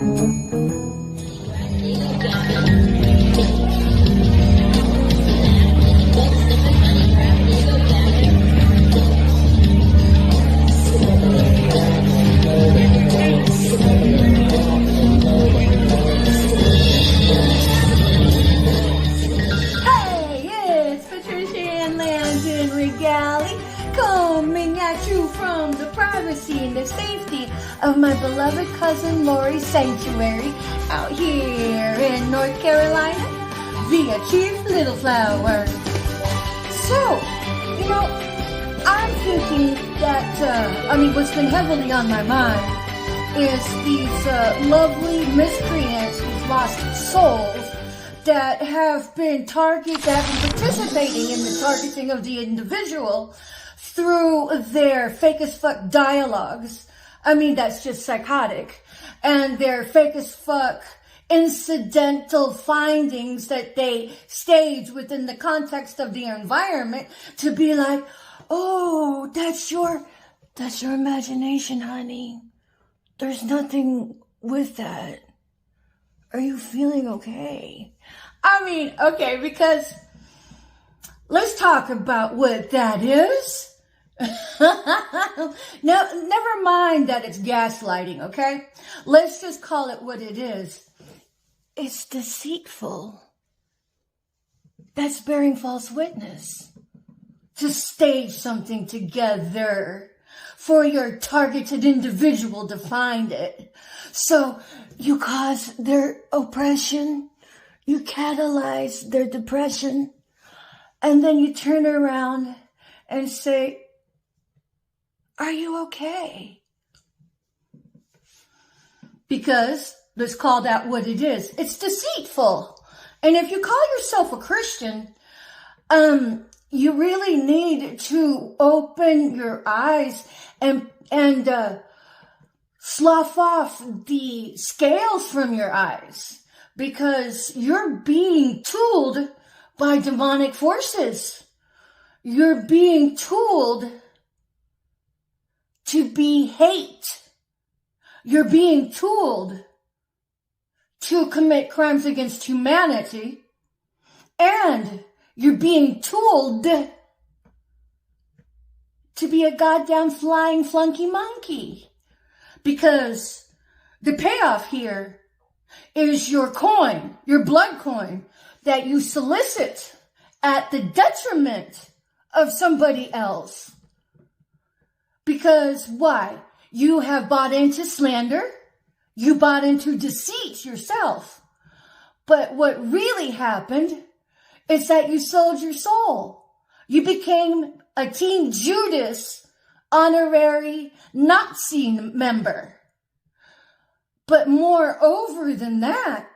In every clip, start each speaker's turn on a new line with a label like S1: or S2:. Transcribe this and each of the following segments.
S1: In the safety of my beloved cousin Lori's sanctuary out here in North Carolina via Chief Little Flower. So, I'm thinking that, what's been heavily on my mind is these lovely miscreants, these lost souls that have been participating in the targeting of the individual through their fake as fuck dialogues. That's just psychotic. And their fake as fuck incidental findings that they stage within the context of the environment to be like, oh, that's your imagination, honey. There's nothing with that. Are you feeling okay? Okay, because let's talk about what that is. Now, never mind that it's gaslighting, okay? Let's just call it what it is. It's deceitful. That's bearing false witness. To stage something together for your targeted individual to find it. So you cause their oppression, you catalyze their depression, and then you turn around and say, are you okay? Because let's call that what it is. It's deceitful. And if you call yourself a Christian, you really need to open your eyes and slough off the scales from your eyes, because you're being tooled by demonic forces. You're being tooled to be hate. You're being tooled to commit crimes against humanity. And you're being tooled to be a goddamn flying flunky monkey. Because the payoff here is your coin, your blood coin, that you solicit at the detriment of somebody else. Because why? You have bought into slander. You bought into deceit yourself. But what really happened is that you sold your soul. You became a Team Judas honorary Nazi member. But moreover than that,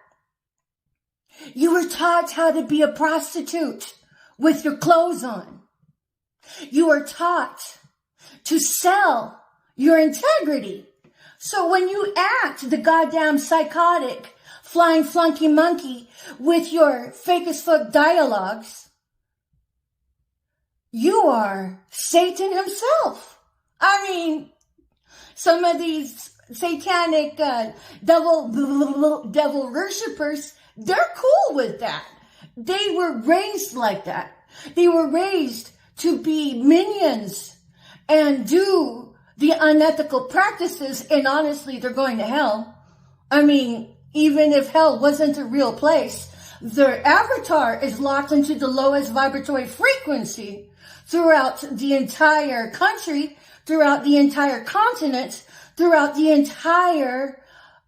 S1: you were taught how to be a prostitute with your clothes on. You were taught to sell your integrity. So when you act the goddamn psychotic, flying flunky monkey with your fake as fuck dialogues, you are Satan himself. Some of these satanic devil worshipers, they're cool with that. They were raised like that. They were raised to be minions and do the unethical practices, and honestly, they're going to hell. Even if hell wasn't a real place, their avatar is locked into the lowest vibratory frequency throughout the entire country, throughout the entire continent, throughout the entire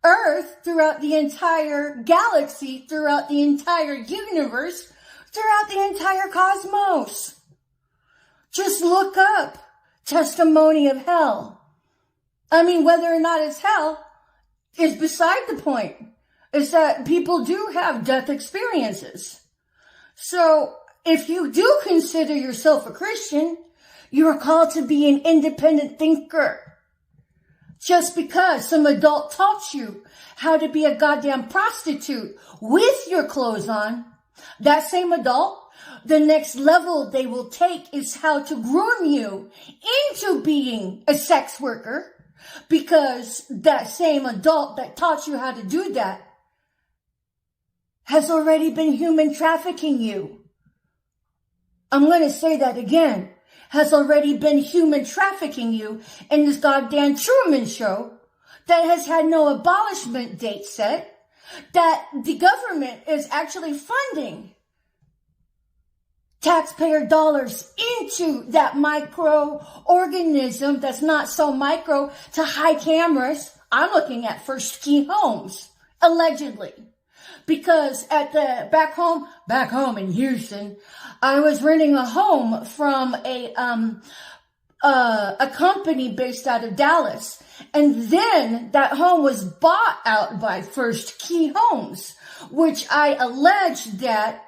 S1: Earth, throughout the entire galaxy, throughout the entire universe, throughout the entire cosmos. Just look up testimony of hell. Whether or not it's hell is beside the point. It's that people do have death experiences. So if you do consider yourself a Christian, you are called to be an independent thinker. Just because some adult taught you how to be a goddamn prostitute with your clothes on, that same adult, the next level they will take is how to groom you into being a sex worker, Because that same adult that taught you how to do that has already been human trafficking you. I'm going to say that again. Has already been human trafficking you in this goddamn Truman Show that has had no abolishment date set, that the government is actually funding taxpayer dollars into that microorganism that's not so micro to hide cameras. I'm looking at First Key Homes, allegedly. Because at the back home in Houston, I was renting a home from a company based out of Dallas. And then that home was bought out by First Key Homes, which I alleged that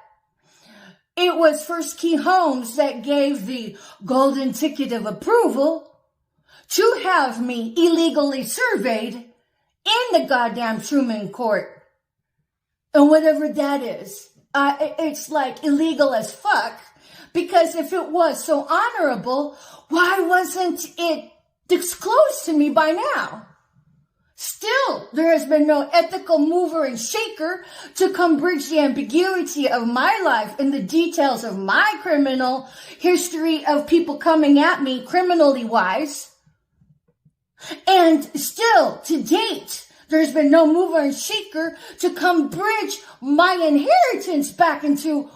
S1: it was First Key Homes that gave the golden ticket of approval to have me illegally surveyed in the goddamn Truman Court. And whatever that is, it's like illegal as fuck. Because if it was so honorable, why wasn't it disclosed to me by now? Still, there has been no ethical mover and shaker to come bridge the ambiguity of my life and the details of my criminal history of people coming at me criminally wise. And still, to date, there's been no mover and shaker to come bridge my inheritance back into,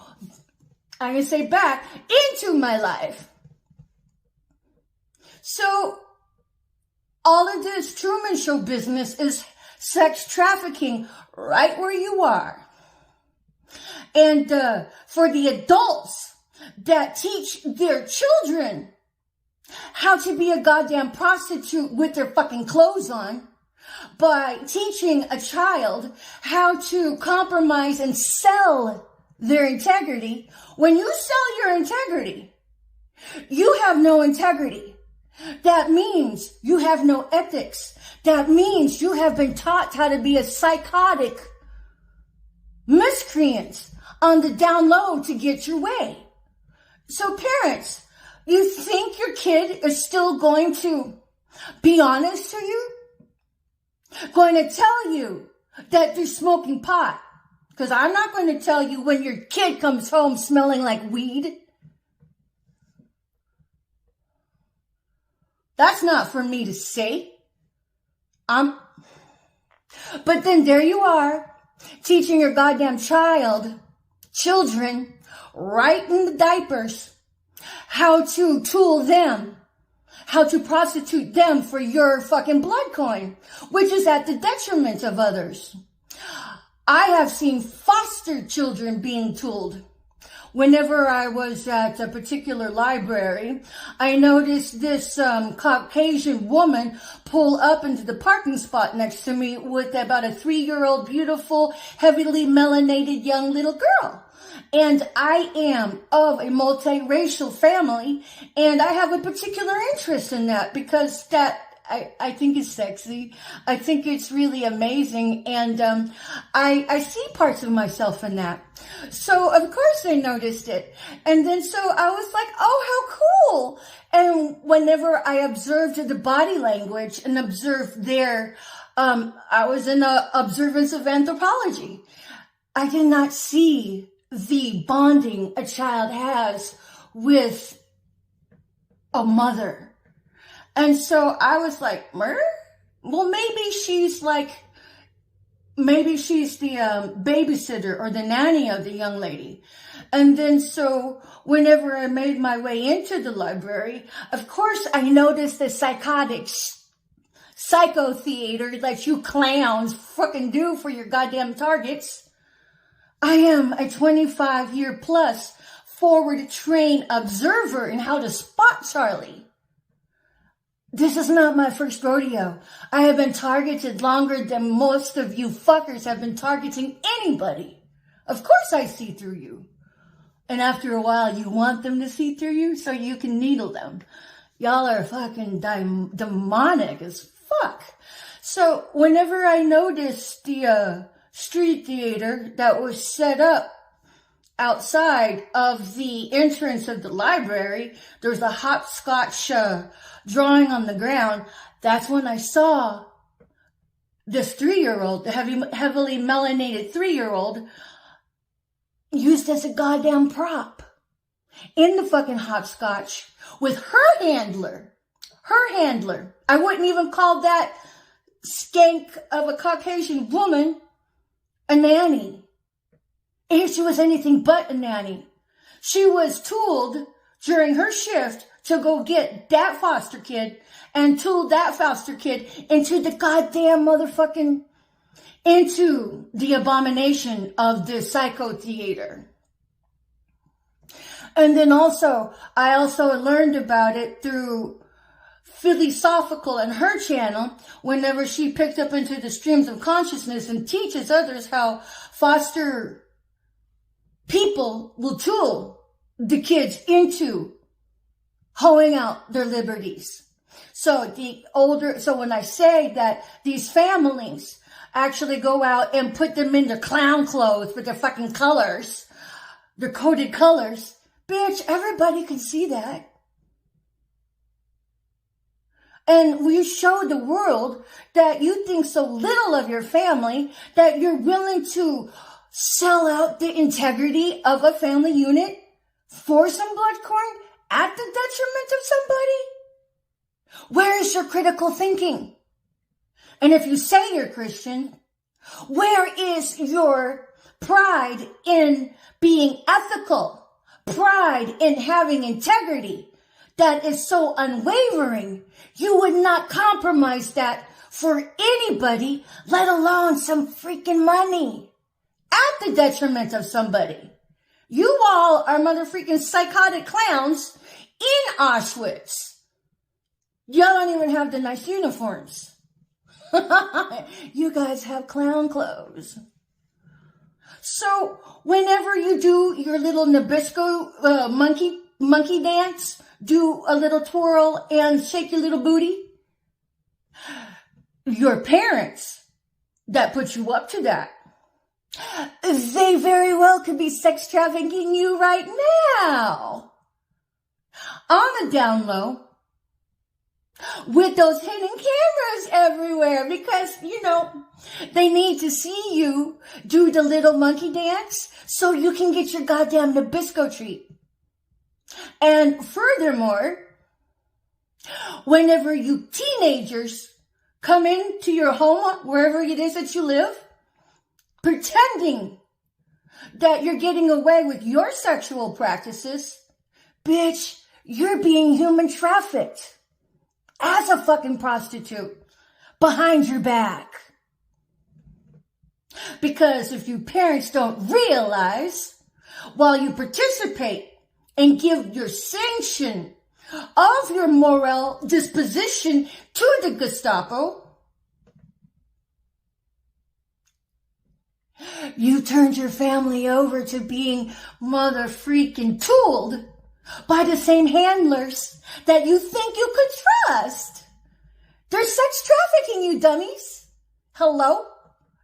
S1: I'm going to say back, into my life. So, all of this Truman Show business is sex trafficking right where you are. And for the adults that teach their children how to be a goddamn prostitute with their fucking clothes on, by teaching a child how to compromise and sell their integrity. When you sell your integrity, you have no integrity. That means you have no ethics. That means you have been taught how to be a psychotic miscreant on the down low to get your way. So parents, you think your kid is still going to be honest to you? Going to tell you that they're smoking pot? Because I'm not going to tell you when your kid comes home smelling like weed. That's not for me to say. But then there you are, teaching your goddamn children, right in the diapers, how to tool them, how to prostitute them for your fucking blood coin, which is at the detriment of others. I have seen foster children being tooled. Whenever I was at a particular library, I noticed this Caucasian woman pull up into the parking spot next to me with about a 3-year-old beautiful, heavily melanated young little girl. And I am of a multiracial family, and I have a particular interest in that because I think it's sexy. I think it's really amazing, and I see parts of myself in that. So of course I noticed it, and then so I was like, oh, how cool! And whenever I observed the body language and observed their, I was in a observance of anthropology. I did not see the bonding a child has with a mother. And so I was like, well, maybe she's the babysitter or the nanny of the young lady. And then so whenever I made my way into the library, of course I noticed the psychotic psycho theater that you clowns fucking do for your goddamn targets. I am a 25-year plus forward trained observer in how to spot Charlie. This is not my first rodeo. I have been targeted longer than most of you fuckers have been targeting anybody. Of course I see through you. And after a while, you want them to see through you so you can needle them. Y'all are fucking demonic as fuck. So whenever I noticed the street theater that was set up outside of the entrance of the library, there's a hopscotch drawing on the ground. That's when I saw this 3-year-old, the heavily melanated 3-year-old, used as a goddamn prop in the fucking hopscotch with her handler. I wouldn't even call that skank of a Caucasian woman a nanny. And she was anything but a nanny. She was tooled during her shift to go get that foster kid and tool that foster kid into the goddamn motherfucking, into the abomination of the psycho theater. And then I also learned about it through Philosophical and her channel, whenever she picked up into the streams of consciousness and teaches others how foster people will tool the kids into hoeing out their liberties. So when I say that these families actually go out and put them in their clown clothes with their fucking colors, their coded colors, bitch, everybody can see that. And you show the world that you think so little of your family that you're willing to sell out the integrity of a family unit for some blood corn at the detriment of somebody? Where is your critical thinking? And if you say you're Christian, where is your pride in being ethical? Pride in having integrity that is so unwavering, you would not compromise that for anybody, let alone some freaking money at the detriment of somebody. You all are motherfucking psychotic clowns in Auschwitz. Y'all don't even have the nice uniforms. You guys have clown clothes. So whenever you do your little Nabisco monkey dance, do a little twirl and shake your little booty, your parents that put you up to that, they very well could be sex trafficking you right now. On the down low, with those hidden cameras everywhere, because, they need to see you do the little monkey dance so you can get your goddamn Nabisco treat. And furthermore, whenever you teenagers come into your home, wherever it is that you live, pretending that you're getting away with your sexual practices, bitch, you're being human trafficked as a fucking prostitute behind your back. Because if you parents don't realize, while you participate and give your sanction of your moral disposition to the Gestapo, you turned your family over to being mother freaking tooled by the same handlers that you think you could trust. They're sex trafficking you, dummies. Hello?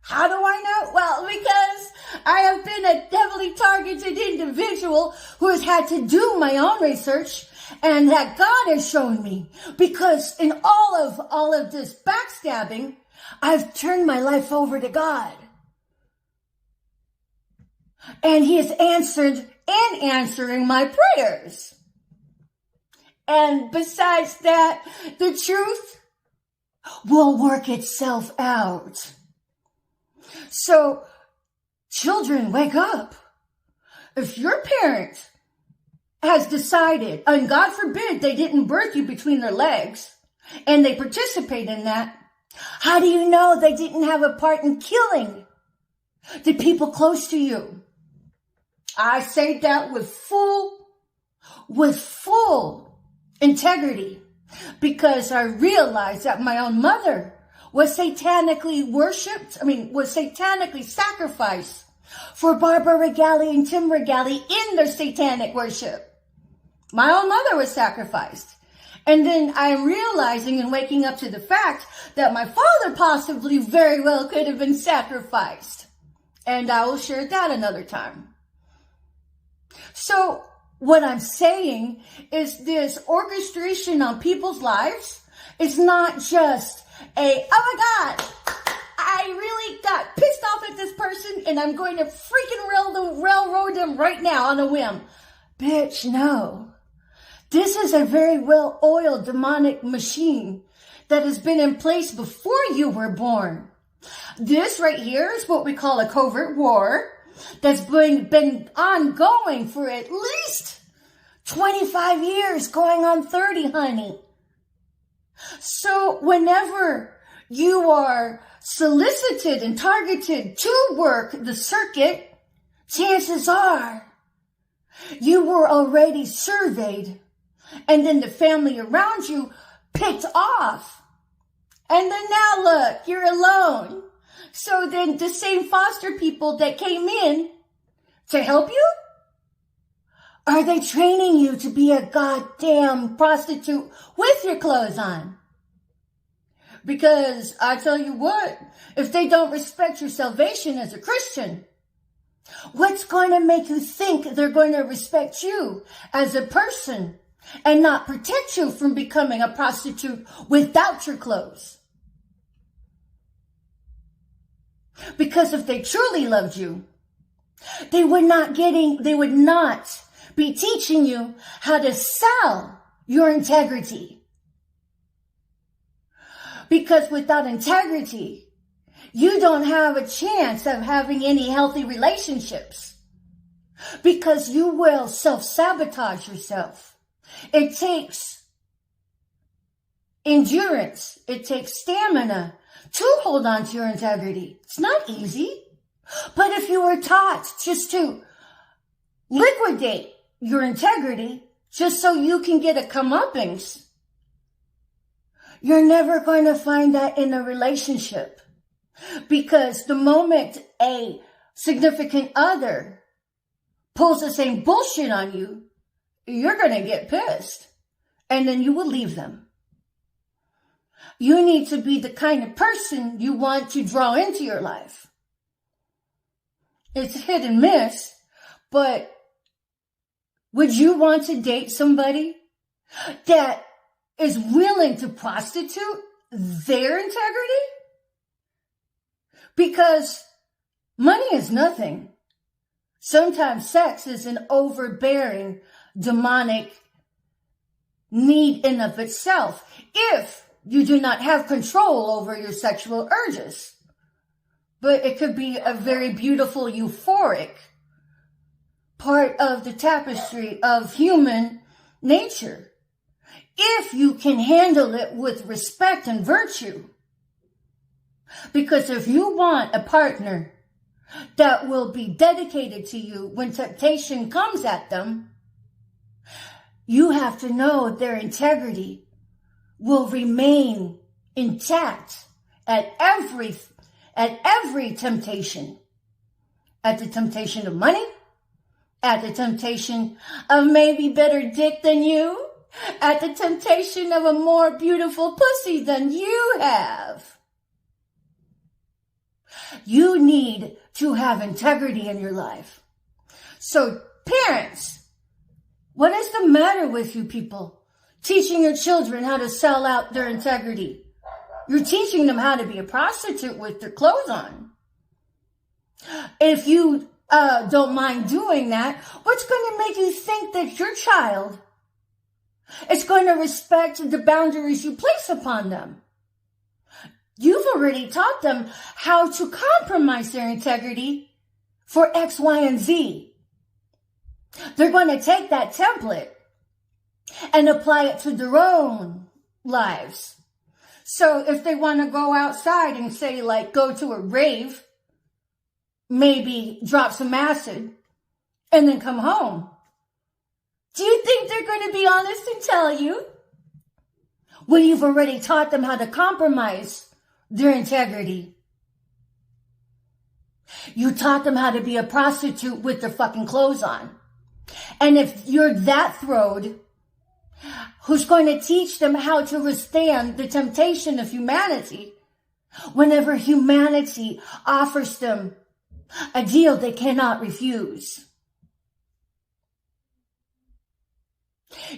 S1: How do I know? Well, because I have been a heavily targeted individual who has had to do my own research, and that God has shown me. Because in all of this backstabbing, I've turned my life over to God. And He has answered and answering my prayers. And besides that, the truth will work itself out. So, children, wake up. If your parent has decided, and God forbid they didn't birth you between their legs, and they participate in that, how do you know they didn't have a part in killing the people close to you? I say that with full integrity, because I realized that my own mother was satanically sacrificed for Barbara Regali and Tim Regali in their satanic worship. My own mother was sacrificed. And then I'm realizing and waking up to the fact that my father possibly very well could have been sacrificed. And I will share that another time. So what I'm saying is this orchestration on people's lives is not just oh my God, I really got pissed off at this person and I'm going to freaking railroad them right now on a whim. Bitch, no. This is a very well-oiled demonic machine that has been in place before you were born. This right here is what we call a covert war that's been ongoing for at least 25 years, going on 30, honey. So whenever you are solicited and targeted to work the circuit, chances are you were already surveyed, and then the family around you picked off. And then now look, you're alone. So then the same foster people that came in to help you, are they training you to be a goddamn prostitute with your clothes on? Because I tell you what, if they don't respect your salvation as a Christian, what's going to make you think they're going to respect you as a person and not protect you from becoming a prostitute without your clothes? Because if they truly loved you, they would not be teaching you how to sell your integrity. Because without integrity, you don't have a chance of having any healthy relationships. Because you will self-sabotage yourself. It takes endurance. It takes stamina to hold on to your integrity. It's not easy. But if you were taught just to liquidate your integrity just so you can get a comeuppance, you're never going to find that in a relationship. Because the moment a significant other pulls the same bullshit on you, you're going to get pissed. And then you will leave them. You need to be the kind of person you want to draw into your life. It's hit and miss, but would you want to date somebody that is willing to prostitute their integrity? Because money is nothing. Sometimes sex is an overbearing, demonic need in of itself, if you do not have control over your sexual urges. But it could be a very beautiful, euphoric part of the tapestry of human nature, if you can handle it with respect and virtue. Because if you want a partner that will be dedicated to you when temptation comes at them, you have to know their integrity will remain intact at every temptation. At the temptation of money, at the temptation of maybe better dick than you, at the temptation of a more beautiful pussy than you have. You need to have integrity in your life. So parents, what is the matter with you people? Teaching your children how to sell out their integrity. You're teaching them how to be a prostitute with their clothes on. If you don't mind doing that, what's going to make you think that your child is going to respect the boundaries you place upon them? You've already taught them how to compromise their integrity for X, Y, and Z. They're going to take that template and apply it to their own lives. So if they want to go outside and say, like, go to a rave, maybe drop some acid, and then come home, do you think they're going to be honest and tell you? When you've already taught them how to compromise their integrity. You taught them how to be a prostitute with their fucking clothes on. And if you're that throwed, who's going to teach them how to withstand the temptation of humanity whenever humanity offers them a deal they cannot refuse?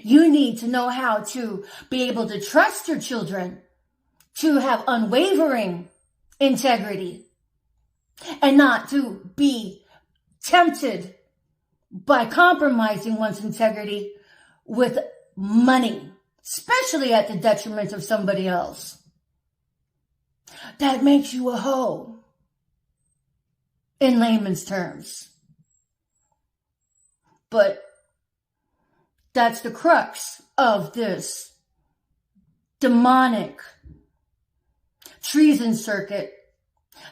S1: You need to know how to be able to trust your children, to have unwavering integrity, and not to be tempted by compromising one's integrity with money, especially at the detriment of somebody else. That makes you a hoe, in layman's terms. But that's the crux of this demonic treason circuit,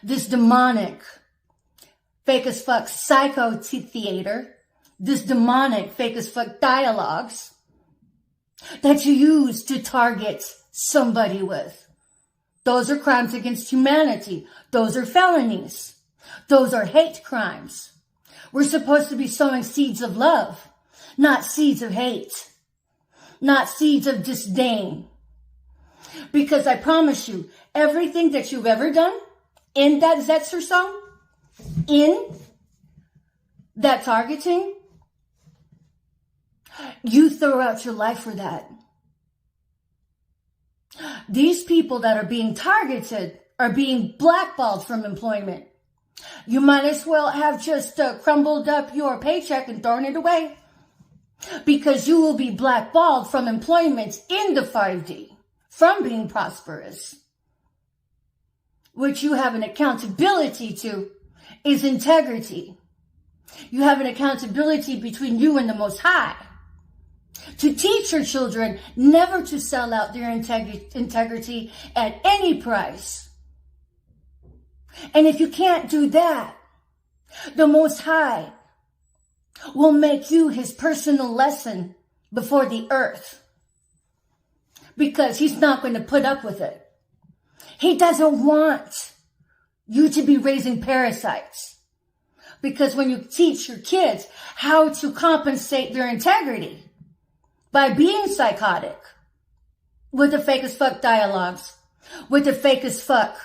S1: this demonic fake as fuck psycho theater, this demonic fake as fuck dialogues that you use to target somebody with. Those are crimes against humanity. Those are felonies. Those are hate crimes. We're supposed to be sowing seeds of love, not seeds of hate, not seeds of disdain. Because I promise you, everything that you've ever done in that Zetzer song, in that targeting, you throw out your life for that. These people that are being targeted are being blackballed from employment. You might as well have just crumbled up your paycheck and thrown it away, because you will be blackballed from employment in the 5D, from being prosperous. What you have an accountability to is integrity. You have an accountability between you and the Most High, to teach your children never to sell out their integrity at any price. And if you can't do that, the Most High will make you his personal lesson before the earth, because he's not going to put up with it. He doesn't want you to be raising parasites, because when you teach your kids how to compensate their integrity by being psychotic with the fake as fuck dialogues, with the fake as fuck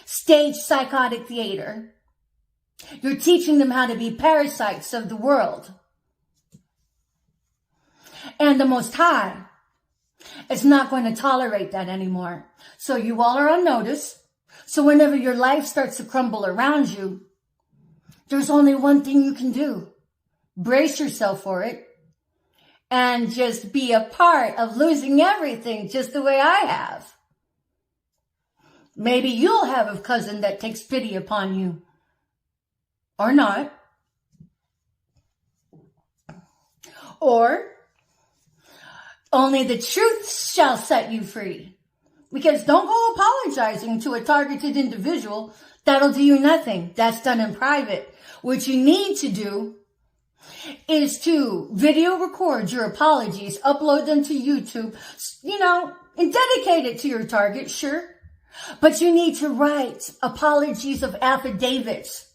S1: stage psychotic theater, you're teaching them how to be parasites of the world. And the Most High is not going to tolerate that anymore. So you all are on notice. So whenever your life starts to crumble around you, there's only one thing you can do. Brace yourself for it and just be a part of losing everything, just the way I have. Maybe you'll have a cousin that takes pity upon you. Or not. Or only the truth shall set you free. Because don't go apologizing to a targeted individual. That'll do you nothing. That's done in private. What you need to do is to video record your apologies, upload them to YouTube, and dedicate it to your target, sure. But you need to write apologies of affidavits,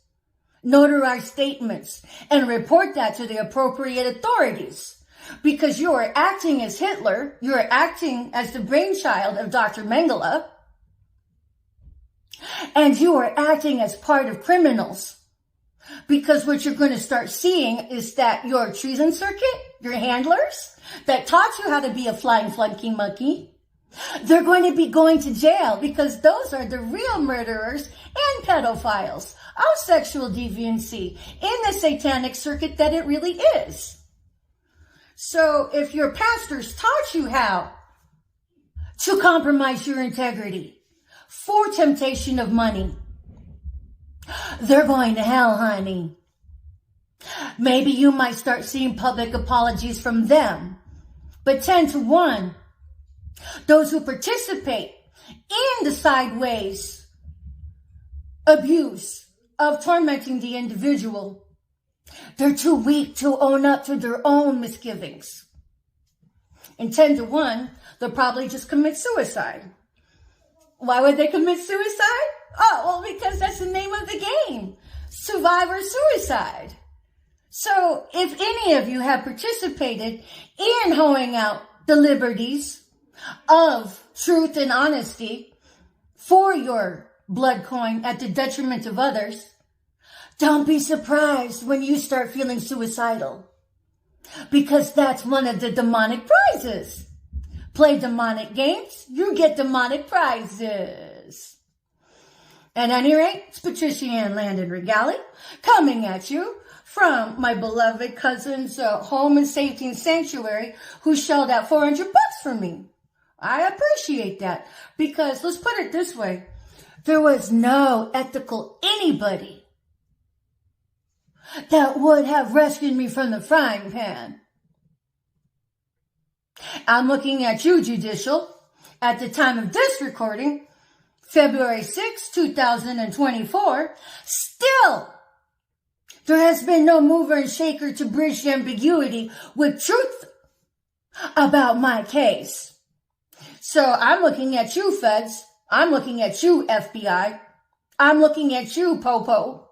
S1: notarized statements, and report that to the appropriate authorities. Because you are acting as Hitler, you are acting as the brainchild of Dr. Mengele, and you are acting as part of criminals. Because what you're going to start seeing is that your treason circuit, your handlers that taught you how to be a flying flunky monkey, they're going to be going to jail, because those are the real murderers and pedophiles of sexual deviancy in the satanic circuit that it really is. So if your pastors taught you how to compromise your integrity for temptation of money, they're going to hell, honey. Maybe you might start seeing public apologies from them. But 10-1, those who participate in the sideways abuse of tormenting the individual, they're too weak to own up to their own misgivings. And 10-1, they'll probably just commit suicide. Why would they commit suicide? Oh, well, because that's the name of the game. Survivor suicide. So if any of you have participated in hoeing out the liberties of truth and honesty for your blood coin at the detriment of others, don't be surprised when you start feeling suicidal. because that's one of the demonic prizes. Play demonic games, you get demonic prizes. At any rate, it's Patricia Ann Landon Regali coming at you from my beloved cousin's home and safety and sanctuary, who shelled out $400 for me. I appreciate that, because let's put it this way. There was no ethical anybody that would have rescued me from the frying pan. I'm looking at you, Judicial, at the time of this recording, February 6, 2024, still, there has been no mover and shaker to bridge the ambiguity with truth about my case. So I'm looking at you, feds. I'm looking at you, FBI. I'm looking at you, Popo.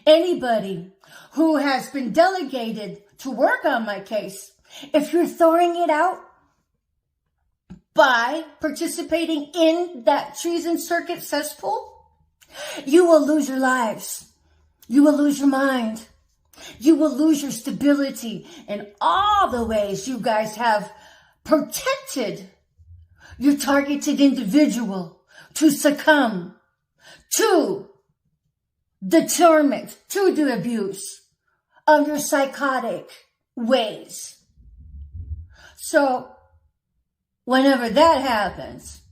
S1: Anybody who has been delegated to work on my case, if you're throwing it out by participating in that treason circuit cesspool, you will lose your lives. You will lose your mind. You will lose your stability in all the ways you guys have protected your targeted individual to succumb to the torment, to the abuse of your psychotic ways. So, whenever that happens,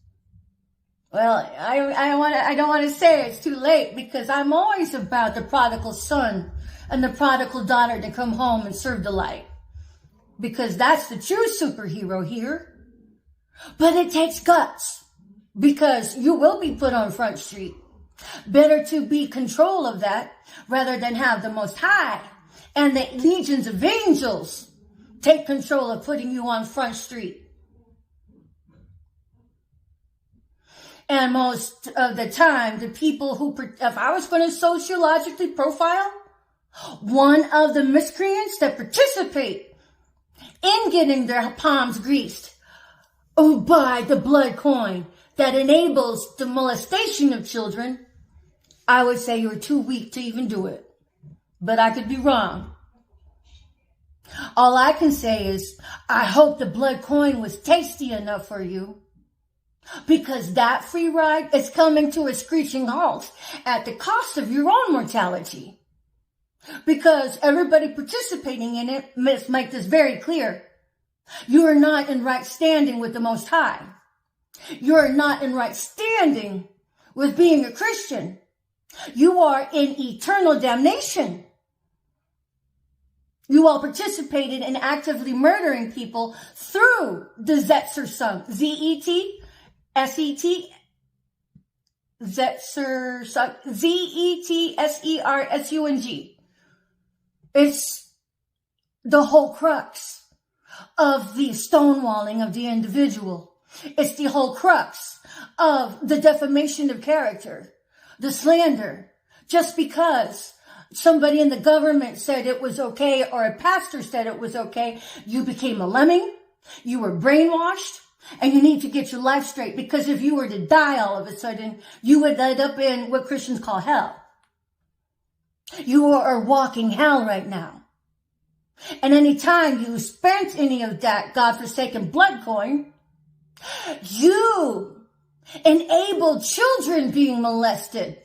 S1: well, I don't want to say it's too late, because I'm always about the prodigal son and the prodigal daughter to come home and serve the light, because that's the true superhero here. But it takes guts, because you will be put on Front Street. Better to be control of that rather than have the Most High and the legions of angels take control of putting you on Front Street. And most of the time, the people who, if I was going to sociologically profile one of the miscreants that participate in getting their palms greased by the blood coin that enables the molestation of children, I would say you're too weak to even do it. But I could be wrong. All I can say is, I hope the blood coin was tasty enough for you, because that free ride is coming to a screeching halt at the cost of your own mortality. Because everybody participating in it must make this very clear. You are not in right standing with the Most High. You are not in right standing with being a Christian. You are in eternal damnation. You all participated in actively murdering people through the Zetsersung. Zetsersung. It's the whole crux of the stonewalling of the individual. It's the whole crux of the defamation of character, the slander. Just because somebody in the government said it was okay, or a pastor said it was okay, you became a lemming, you were brainwashed, and you need to get your life straight, because if you were to die all of a sudden, you would end up in what Christians call hell. You are walking hell right now. And any time you spent any of that godforsaken blood coin, you enabled children being molested.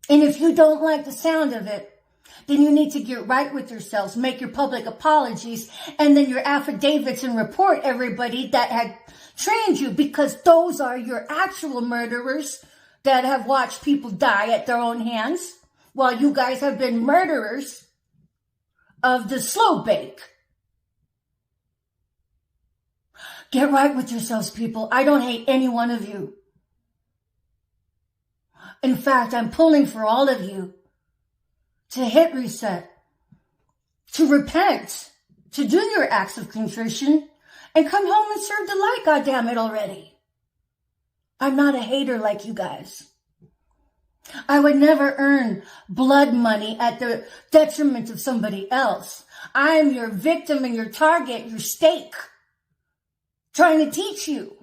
S1: And if you don't like the sound of it, then you need to get right with yourselves, make your public apologies, and then your affidavits, and report everybody that had trained you, because those are your actual murderers that have watched people die at their own hands, while you guys have been murderers of the slow bake. Get right with yourselves, people. I don't hate any one of you. In fact, I'm pulling for all of you to hit reset, to repent, to do your acts of contrition, and come home and serve the light, goddammit already. I'm not a hater like you guys. I would never earn blood money at the detriment of somebody else. I am your victim and your target, your stake, trying to teach you.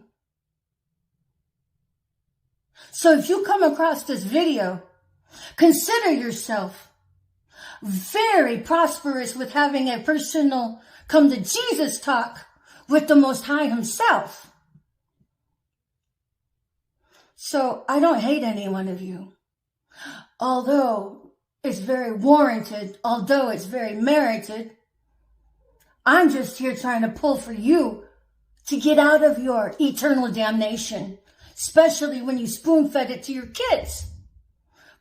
S1: So if you come across this video, consider yourself very prosperous with having a personal come to Jesus talk with the Most High himself. So I don't hate any one of you. Although it's very warranted, although it's very merited, I'm just here trying to pull for you to get out of your eternal damnation, especially when you spoon-fed it to your kids.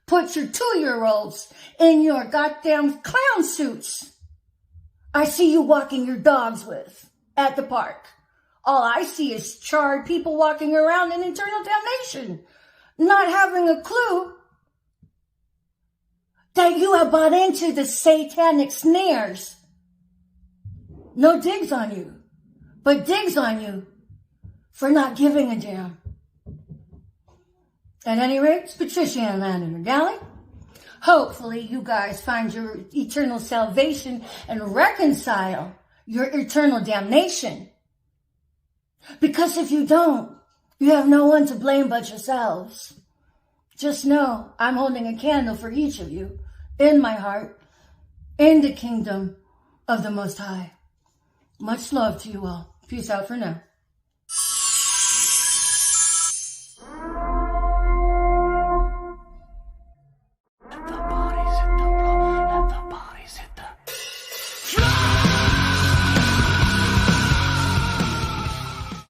S1: Put your 2-year-olds in your goddamn clown suits I see you walking your dogs with at the park. All I see is charred people walking around in eternal damnation, not having a clue that you have bought into the satanic snares. No digs on you, but digs on you for not giving a damn. At any rate, it's Patricia and Landon Galley. Hopefully you guys find your eternal salvation and reconcile your eternal damnation. Because if you don't, you have no one to blame but yourselves. Just know I'm holding a candle for each of you in my heart, in the kingdom of the Most High. Much love to you all. Peace out for now.